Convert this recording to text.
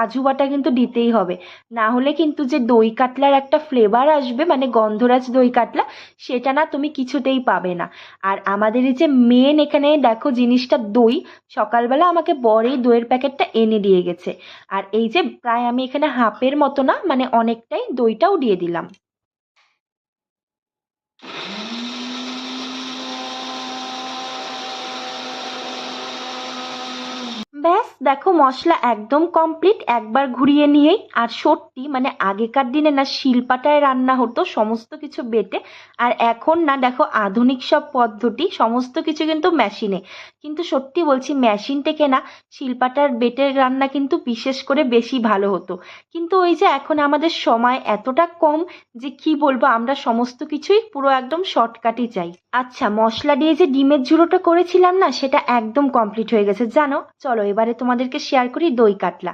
কাজু বাটা কিন্তু দিতেই হবে, না হলে কিন্তু যে দই কাতলার একটা ফ্লেভার আসবে মানে গন্ধরাজ দই কাতলা, সেটা না তুমি কিছুতেই পাবে না। আর আমাদের এই যে মেন এখানে দেখো জিনিসটা দই, সকালবেলা আমাকে বর এই দইয়ের প্যাকেটটা এনে দিয়ে গেছে। আর এই যে প্রায় আমি এখানে হাফের মতো না মানে অনেকটাই দইটাও দিয়ে দিলাম। ব্যাস দেখো মশলা একদম কমপ্লিট, একবার ঘুরিয়ে নিয়েই। আর সত্যি মানে আগেকার দিনে না শিলপাটায় রান্না হতো সমস্ত কিছু বেটে, আর এখন না দেখো আধুনিক সব পদ্ধতি, সমস্ত কিছু কিন্তু মেশিনে। কিন্তু সত্যি বলছি মেশিন থেকে না শিলপাটার বেটে রান্না কিন্তু বিশেষ করে বেশি ভালো হতো। কিন্তু ওই যে এখন আমাদের সময় এতটা কম যে কি বলবো, আমরা সমস্ত কিছুই পুরো একদম শর্টকাটই চাই। আচ্ছা, মশলা দিয়ে যে ডিমের ঝুড়োটা করেছিলাম না সেটা একদম কমপ্লিট হয়ে গেছে জানো। চলো এবারে তোমাদেরকে শেয়ার করি দই কাতলা।